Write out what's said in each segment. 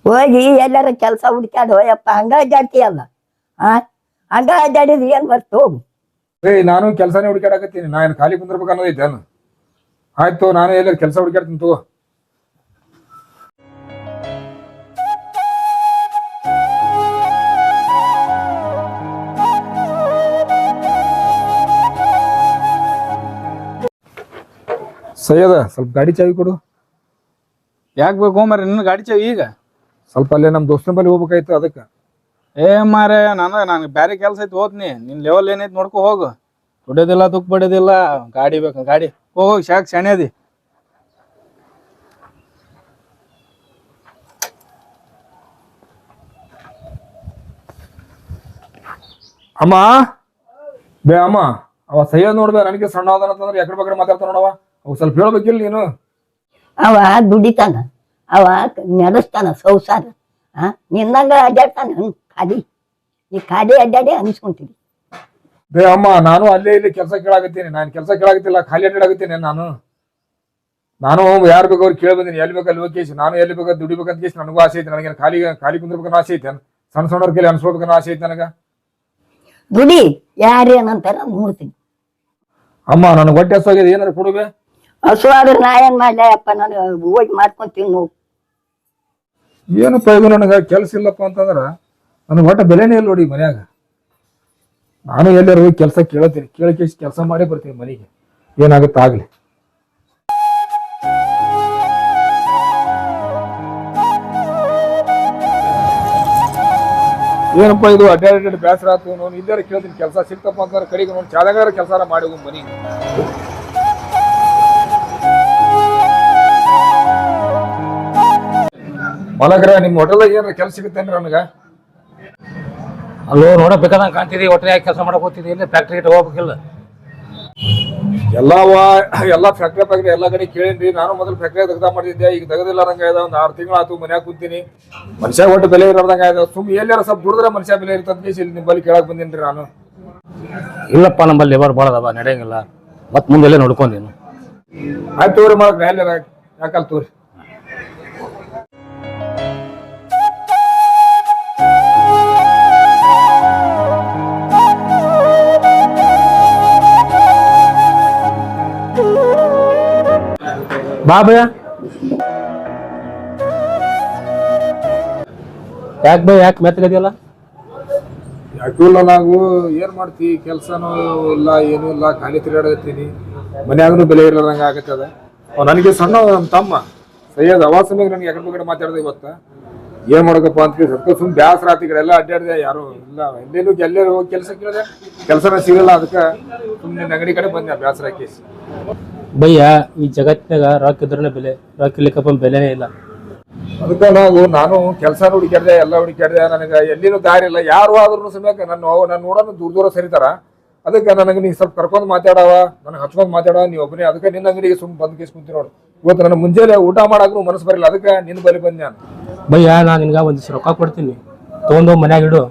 ಹೋಗಿ ಎಲ್ಲಾರ ಕೆಲಸ ಹುಡ್ಕ್ಯಾಡ ಹೋಯಪ್ಪ ಹಂಗ ಅಡ್ಡಾಡ್ತೀಯಲ್ಲ ಹಂಗ ಅಡ್ಡಾಡಿದ್ ಏನ್ ಬರ್ತು ಹೋಗು. ನಾನು ಕೆಲಸನೇ ಹುಡುಕಾಡಕತ್ತೀನಿ. ನಾ ಏನು ಖಾಲಿ ಕುಂದಿರ್ಬೇಕು ಅನ್ನೋದೈತೆ ನಾನು. ಆಯ್ತು ನಾನು ಎಲ್ಲ ಕೆಲಸ ಹುಡುಕಾಡ್ತೀನಿ ತಗೋ. ಸಯ್ಯದ ಸ್ವಲ್ಪ ಗಾಡಿ ಚಾವಿ ಕೊಡು. ಯಾಕೆ ಬೇಕು ಮಾರ ನಿನ್ನ ಗಾಡಿ ಚಾವಿ ಈಗ? ಸ್ವಲ್ಪ ಅಲ್ಲೇ ನಮ್ಮ ದೋಸ್ತನ ಬಳಿ ಹೋಗ್ಬೇಕಾಯ್ತು ಅದಕ್ಕೆ. ಮಾರೇ ನನಗೆ ಬೇರೆ ಕೆಲಸ ಐತಿ ಹೋಗ್ತೀನಿ. ನಿನ್ನ ಲೆವೆಲ್ ಏನೈತಿ ನೋಡ್ಕೊ ಹೋಗು. ದುಡಿಯೋದಿಲ್ಲ ತುಕ್ ಬಡಿಯೋದಿಲ್ಲ ಗಾಡಿ ಬೇಕು ಗಾಡಿ ಹೋಗಿ ಶಾಕ್ ಶಾಣೆ ಅದಿ. ಅಮ್ಮ ಅಮ್ಮ ಅವ ಸಯ್ಯದ್ ನೋಡ್ಬೇ ನನಗೆ ಸಣ್ಣ ಅದಂತಂದ್ರೆ ಎಕಡೆ ಬಕಡೆ ಮಾತಾಡ್ತಾನ ನೋಡವ. ಅವ್ ಸ್ವಲ್ಪ ಹೇಳ್ಬೇಕಿಲ್ಲ ನೀನು. ಅವ ದುಡಿತಾನ, ಅವ ನಡೆಸ್ತಾನ ಸಂಸಾರ. ನಿನ್ನಂಗ ಅಡ್ಡಾಡ್ತಾನ ಖಾಲಿ. ಈ ಖಾಲಿ ಅಡ್ಡಾಡಿ ಅನಿಸ್ಕೊಂತೀನಿ. ಅಮ್ಮ ನಾನು ಅಲ್ಲೇ ಇಲ್ಲಿ ಕೆಲಸ ಕೇಳಾಕತ್ತೀನಿ. ನಾನು ಕೆಲಸ ಕೇಳಾಕತ್ತಿಲ್ಲ, ಖಾಲಿ ಅಡ್ಡಾಡಕತ್ತೀನಿ. ನಾನು ಯಾರು ಬೇಕು ಅವ್ರು ಕೇಳಿ ಬಂದೀನಿ. ಎಲ್ಲಿ ಬೇಕು ಅಲ್ಲಿ ಹೋಗಿ ನಾನು ಎಲ್ಲಿ ಬೇಕಾದ ದುಡಿಬೇಕಂತ ಕೇಸ್ ನನಗೂ ಆಸೆ ಐತೆ. ನನಗೆ ಖಾಲಿ ಕುಂದ್ರಬೇಕನ್ನೋ ಆಸೆ ಐತೆ. ಸಣ್ಣ ಸಣ್ಣವ್ರ ಕೇಳಿ ಅನ್ಸ್ಕೊಳ್ಬೇಕನ್ನೋ ಆಸೆ ಐತೆ ನನಗ. ದುಡಿ ಯಾರೇನಂತಾರ ನೋಡ್ತೀನಿ. ಅಮ್ಮ ನನಗೆ ಹೊಟ್ಟೆ ಹಸುವಾಗಿದೆ, ಏನಾರು ಕೊಡುವೆ? ಹಸುವಾದ್ರೆ ನಾ ಏನ್ ಮಾಡ್ಲಪ್ಪ, ನಾನು ಹೋಗಿ ಮಾಡ್ಕೊಂತೀನಿ ನೋವು. ಏನಪ್ಪ ಇದು ನನಗೆ ಕೆಲಸ ಇಲ್ಲಪ್ಪ ಅಂತಂದ್ರ ನನಗೆ ಒಟ್ಟ ಬೆಲೆನೇ ಇಲ್ಲ ನೋಡಿ ಮನ್ಯಾಗ. ನಾನು ಎಲ್ಲರೂ ಹೋಗಿ ಕೆಲಸ ಕೇಳತ್ತೀನಿ, ಕೇಳಿಕೆ ಕೆಲಸ ಮಾಡೇ ಬರ್ತೀನಿ ಮನೆಗೆ. ಏನಾಗುತ್ತೆ ಆಗ್ಲಿ. ಏನಪ್ಪ ಇದು ಅಡ್ಡಾಡಿ ಬೇಸರ ಆಯ್ತು. ನಾನು ಇಲ್ಲಾರ ಕೇಳ್ತೀನಿ ಕೆಲಸ ಸಿಕ್ತಪ್ಪ ಅಂತಂದ್ರೆ ಕಡೆಗೆ ನೋಡಿ ಚಾಲಗಾರ ಕೆಲಸ ಮಾಡಿ ಹೋಗಿ ಮನೆಗೆ. ಮಲಗ್ರ ನಿಮ್ಮ ಹೋಟೆಲ್ದಾಗ ಏನಾರ ಕೆಲಸ ಸಿಗುತ್ತೇನ್ರಿ ನನಗ? ಅಲ್ಲೋ ನೋಡಬೇಕಾದಂಗೆ ಕಾಣ್ತಿದಿ. ಒಟ್ಟರೆ ಯಾಕೆ ಕೆಲಸ ಮಾಡಕ್ ಹೋಗ್ತಿದ್ದಿ? ಇಲ್ಲಿ ಫ್ಯಾಕ್ಟ್ರಿ ಹೋಗ್ಬೇಕಿಲ್ಲ? ಎಲ್ಲಾ ಫ್ಯಾಕ್ಟ್ರಿ ಎಲ್ಲಾ ಕಡೆ ಕೇಳೇನ್ರಿ. ನಾನು ಮೊದಲು ಫ್ಯಾಕ್ಟ್ರಿ ತೆಗ್ದ ಮಾಡಿದ್ದೆ. ಈಗ ತೆಗದಿಲ್ಲಾರಂಗ ಇದ ಒಂದ್ 6 ತಿಂಗಳು ಆತು ಮನ್ಯಾಗ ಕುಂತೀನಿ. ಮನುಷ್ಯ ಒಟ್ಟು ಬೆಲೆ ಇರೋದಂಗ ಆಯ್ತು. ಸುಮ್ ಎಲ್ಲಾರ ಸ್ವಲ್ಪ ದುಡಿದ್ರೆ ಮನುಷ್ಯ ಬೆಲೆ ಇರ್ತಂತ ಇಲ್ಲಿ ನಿಮ್ಮಲ್ಲಿ ಕೇಳಕ್ ಬಂದೇನ್ರಿ ನಾನು. ಇಲ್ಲಪ್ಪ ನಮ್ಮಲ್ಲಿ ಲೇಬರ್ ಭಾಳ ಅದಾವ, ನಡೆಯಂಗಿಲ್ಲ. ಮತ್ ಮುಂದೆಲ್ಲೇ ನೋಡ್ಕೊಂಡೇನು. ಆಯ್ತು ತೋರಿ ಮಾಡಕ್ ಎಲ್ಲಾರ ಯಾಕಲ್ ತೋರಿ. ಬಾ ಭಯ. ಯಾಕೆ ಭಯ, ಯಾಕೆ ಮೆತ್ತಗದಿಯಲ್ಲ? ಯಾಕಿಲ್ಲ, ನಾವು ಏನ್ ಮಾಡ್ತೀವಿ, ಕೆಲ್ಸನೂ ಇಲ್ಲ ಏನೂ ಇಲ್ಲ, ಖಾಲಿ ತಿರುಗಾಡತ್ತೀನಿ. ಮನ್ಯಾಗನು ಬೆಲೆ ಇರೋದಂಗ ಆಗತ್ತದ. ನನಗೆ ಸಣ್ಣ ನಮ್ಮ ತಮ್ಮ ಸಯ್ಯದ್ ಅವಾಸ ನನಗೆ ಎಕಡೆ ಬಗಡೆ ಮಾತಾಡ್ದೆ. ಇವತ್ತ ಏನ್ ಮಾಡಬೇಕಪ್ಪ ಅಂತ ಸ್ವಲ್ಪ ಸುಮ್ ಬ್ಯಾಸರ ಆತ. ಈ ಕಡೆ ಎಲ್ಲ ಅಡ್ಡಾಡ್ದೆ, ಯಾರು ಇಲ್ಲ. ಎಲ್ಲರೂ ಹೋಗಿ ಕೆಲಸ ಕೇಳಿದೆ, ಕೆಲಸನ ಸಿಗಲ್ಲ. ಅದಕ್ಕೆ ಸುಮ್ಮನೆ ಅಂಗಡಿ ಕಡೆ ಬಂದೆ ಬ್ಯಾಸರ ಹಾಕಿ. ಭಯ್ಯ, ಈ ಜಗತ್ತಿನಾಗ ರೊಕ್ಕ ಇದ್ರನೇ ಬೆಲೆ, ರೊಕ್ಕ ಇಲ್ಲಿಕಪ್ಪ ಬೆಲೆನೇ ಇಲ್ಲ. ಅದಕ್ಕೆ ನಾನು ಕೆಲಸ ಹುಡುಕ್ಯಾಡ್ದೆ, ಎಲ್ಲ ಹುಡುಕ್ಯಾಡ್ದೆ. ನನಗೆ ಎಲ್ಲಿನೂ ದಾರಿ ಇಲ್ಲ. ಯಾರು ಆದ್ರೂ ಸಮೇತ ನಾನು ನೋಡೋಣ ದೂರ ಸರಿತಾರ. ಅದಕ್ಕೆ ನನಗೆ ನೀ ಸ್ವಲ್ಪ ಕರ್ಕೊಂಡ್ ಮಾತಾಡವ, ನನಗೆ ಹಚ್ಕೊಂಡ್ ಮಾತಾಡವ ನೀ ಒಬ್ಬನೇ. ಅದಕ್ಕೆ ನಿನ್ನ ಅಂಗಡಿಗೆ ಸುಮ್ ಬಂದ್ ಕೇಸ್ ಕುಂತಿ ನೋಡು. ಇವತ್ತು ನನ್ನ ಮುಂಜಾನೆ ಊಟ ಮಾಡಾಕ್ನು ಮನಸ್ಸು ಬರಲಿಲ್ಲ. ಅದಕ್ಕೆ ನಿನ್ನ ಬಲಿ ಬಂದೆ ನಾನು. ಭಯ್ಯ, ನಾನು ನಿನ್ಗ ಒಂದಿವ್ಸ ರೊಕ್ಕ ಕೊಡ್ತೀನಿ, ತೊಗೊಂಡೋಗಿ ಮನ್ಯಾಗ ಇಡು.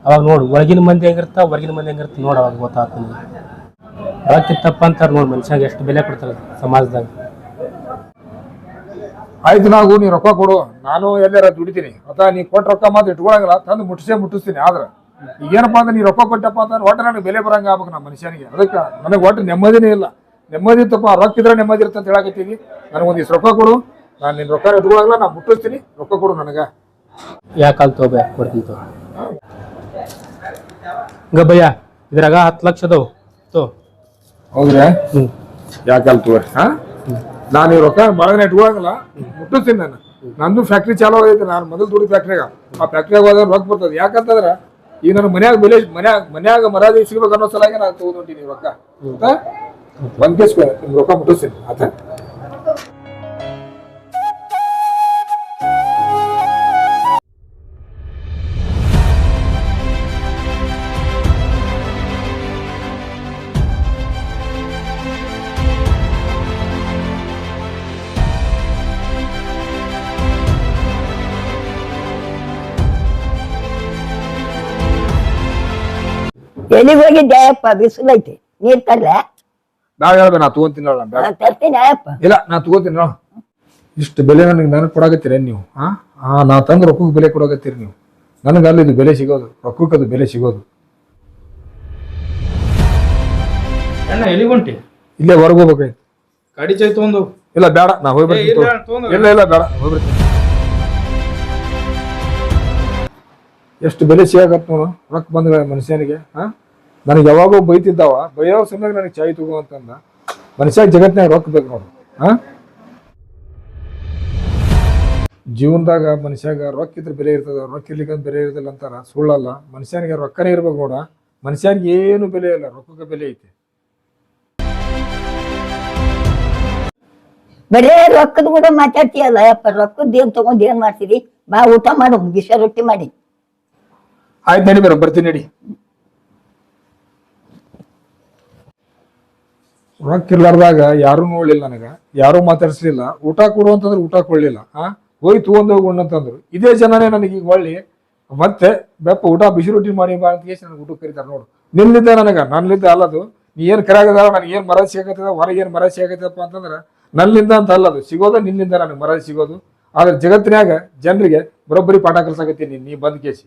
ಅವಾಗ ನೋಡು ಒಳಗಿನ ಮಂದಿ ಹೆಂಗಿರ್ತಾವ, ಹೊರಗಿನ ಮಂದಿ ಹೆಂಗಿರ್ತ ನೋಡು. ಅವಾಗ ಗೊತ್ತಾಗ್ತದೆ. ರೊಕ್ಕಿತ್ತಪ್ಪ ಅಂತಾರ ನೋಡಿ, ಮನುಷ್ಯಾಗ ಎಷ್ಟು ಬೆಲೆ ಕೊಡ್ತಾರೆ ಸಮಾಜದಾಗ. ಆಯ್ತು, ನೀ ರೊಕ್ಕ ಕೊಡು, ನಾನು ಎಲ್ಲಾರ ದುಡಿತೀನಿ. ನೀ ಕೊಟ್ಟ ರೊಕ್ಕ ಮಾತ್ರ ಇಟ್ಕೊಳಂಗಿಲ್ಲ, ತಂದು ಮುಟ್ಟಿಸ್ತೀನಿ. ಆದ್ರೆ ಈಗೇನಪ್ಪ ಅಂದ್ರೆ ನೀ ರೊಕ್ಕ ಕೊಟ್ಟಪ್ಪ ಅಂದ್ರೆ ಒಟ್ಟು ನನಗೆ ಬೆಲೆ ಬರಂಗ ಆಗ್ಬೇಕು ನಮ್ಮ ಮನುಷ್ಯನಿಗೆ. ಅದಕ್ಕೆ ನನಗೆ ಒಟ್ಟು ನೆಮ್ಮದಿನೇ ಇಲ್ಲ. ನೆಮ್ಮದಿ ಇತ್ತಪ್ಪ, ರೊಕ್ಕ ಇದ್ರೆ ನೆಮ್ಮದಿ ಇರುತ್ತೆ ಅಂತ ಹೇಳಕತ್ತೀವಿ. ನನಗೊಂದಿಷ್ಟು ರೊಕ್ಕ ಕೊಡು, ನಾನು ನಿನ್ನ ರೊಕ್ಕ ಇಟ್ಕೊಳಂಗಿಲ್ಲ, ನಾ ಮುಟ್ಟಿಸ್ತೀನಿ. ರೊಕ್ಕ ಕೊಡು ನನಗೆ. ಯಾಕಲ್ ತೋಬೆ ಕೊಡ್ತೀನಿ ತೋ. ಭಯ್ಯ, ಇದ್ರಾಗ 10 ಲಕ್ಷ ಅದಾವ ತೋ. ಹೌದ್ರಾ? ಯಾಕಲ್ ತೋರಿ. ನಾನು ಈ ರೊಕ್ಕ ಬಳಗನೆ ಇಟ್ಕೊಳಂಗಿಲ್ಲ, ಮುಟ್ಟಿಸ್ತೀನಿ. ನಂದು ಫ್ಯಾಕ್ಟ್ರಿ ಚಾಲೂ ಆಗೈತೆ. ನಾನು ಮೊದಲು ದುಡಿ ಫ್ಯಾಕ್ಟ್ರಿಗ. ಆ ಫ್ಯಾಕ್ಟ್ರಿಯಾಗ ಹೋದ್ರೆ ರೊಕ್ಕ ಬರ್ತದೆ. ಯಾಕಂತಂದ್ರೆ ಈಗ ನನ್ನ ಮನ್ಯಾಗ ಮರ್ಯಾದೆ ಸಿಗ್ಬೇಕು ಅನ್ನೋ ಸಲಾಗಿ ನಾನು ತಗೊಂಡ್ಬಿಟ್ಟಿನಿ ರೊಕ್ಕ. ಒಂದ್ ಕೇಸ್ ರೊಕ್ಕ ಮುಟ್ಟಿಸ್ತೀನಿ ಆತ. ಎಲ್ಲಿಗೆ ಹೋಗಿದ್ದೆ ಅಯ್ಯಪ್ಪ? ಬಿಸಿಲೈತಿ, ನೀರ್ ತರ್ಲೆ? ನಾವ್ ಹೇಳ್ಬೇ, ನಾ ತಗೊಂತೀನಿ. ತರ್ತೀನಿ ಅಯ್ಯಪ್ಪ. ಇಲ್ಲ, ನಾ ತಗೋತೀನಿ. ಇಷ್ಟು ಬೆಲೆ ನನಗೆ ಕೊಡಾಕತ್ತೀರೇನು ನೀವು? ನಾ ತಂದು ರೊಕ್ಕಕ್ಕೆ ಬೆಲೆ ಕೊಡಾಕತ್ತೀರಿ ನೀವು. ನನಗೆ ಅಲ್ಲಿ ಇದು ಬೆಲೆ ಸಿಗೋದು, ರೊಕ್ಕಕ್ಕೆ ಅದು ಬೆಲೆ ಸಿಗೋದು. ಅಣ್ಣ ಎಲ್ಲಿಗೆ ಹೊಂಟಿ? ಇಲ್ಲೇ ಹೊರಗೆ ಹೋಗ್ಬೇಕಾಯ್ತು. ಗಾಡಿ ಚಾಯ್ ತಗೊಂಡು ಇಲ್ಲ ಬೇಡ, ನಾ ಹೋಗ್ಬರ್ತೀನಿ. ಇಲ್ಲ ಬೇಡ, ಹೋಗ್ಬಿಡ್ತೀನಿ. ಎಷ್ಟು ಬೆಲೆ ಸಿಗಾಕತ್ ನೋಡು ರೊಕ್ಕ ಬಂದ ಮನುಷ್ಯನಿಗೆ. ನನಗೆ ಯಾವಾಗೋ ಬೈತಿದ್ದಾವ, ಬೈಯೋ ಸಮಯ ನನಗೆ ಚಾಯ್ ತಗೋ ಅಂತಂದ. ಮನುಷ್ಯ ಜಗತ್ತಿನಾಗ ರೊಕ್ಕ ಬೇಕು ನೋಡು. ಜೀವನದಾಗ ಮನುಷ್ಯಾಗ ರೊಕ್ಕ ಇದ್ರೆ ಬೆಲೆ ಇರ್ತದ, ರೊಕ್ಕ ಇರ್ಲಿಕ್ಕಂತ ಬೆಲೆ ಇರೋದಿಲ್ಲ ಅಂತಾರ. ಸುಳ್ಳಲ್ಲ. ಮನುಷ್ಯನಿಗೆ ರೊಕ್ಕನೇ ಇರ್ಬೇಕು ನೋಡ. ಮನುಷ್ಯನಿಗೆ ಏನು ಬೆಲೆ ಇಲ್ಲ, ರೊಕ್ಕಕ್ಕೆ ಬೆಲೆ ಐತಿ. ಬರೇ ರೊಕ್ಕದ ಕೂಡ ಮಾತಾಡ್ತೀಯಲ್ಲ ಯಪ್ಪ. ರೊಕ್ಕದ ಏನ್ ತಗೊಂಡ್ ಏನ್ ಮಾಡ್ತೀರಿ? ಬಾ ಊಟ ಮಾಡು, ಬಿಸಿ ರೊಟ್ಟಿ ಮಾಡಿ. ಆಯ್ತು ನಡಿ, ಬರ್ತೀನಿ ನಡಿ. ರೊಕ್ಕ ಇರ್ಲಾರ್ದಾಗ ಯಾರು ನೋಡ್ಲಿಲ್ಲ, ನನಗ ಯಾರು ಮಾತಾಡ್ಸ್ಲಿಲ್ಲ. ಊಟ ಕೊಡು ಅಂತಂದ್ರೆ ಊಟ ಕೊಡ್ಲಿಲ್ಲ. ಹೋಗಿ ತಗೊಂಡ್ ಹೋಗಿ ಉಣ್ಣಂತಂದ್ರು. ಇದೇ ಜನನೇ ನನಗೆ ಈಗ ಒಳ್ಳಿ ಮತ್ತೆ ಬೆಪ್ಪ ಊಟ ಬಿಸಿ ರೊಟ್ಟಿ ಮಾಡಿ ಬಾ ಅಂತ ನನಗೆ ಊಟಕ್ಕೆ ಕರೀತಾರ ನೋಡು. ನಿನ್ನಿದ್ದ ನನ್ನಿಂದ ಅಲ್ಲದು. ನೀ ಏನ್ ಕರೆಯಾಗದ, ನನಗೆ ಏನ್ ಮರ ಸಿಗತ್ತದ, ಹೊರಗೆ ಏನ್ ಮರ ಸಿಗತ್ತಪ್ಪ ಅಂತಂದ್ರೆ ನನ್ನಿಂದ ಅಂತ ಅಲ್ಲದು. ಸಿಗೋದು ನಿನ್ನಿಂದ ನನಗೆ ಮರ ಸಿಗೋದು. ಆದ್ರೆ ಜಗತ್ತಿನಾಗ ಜನರಿಗೆ ಬರೋಬ್ಬರಿ ಪಾಠ ಕಲ್ಸಾಕತ್ತೀನಿ ನೀ ಬಂದ್ ಕೇಸಿ.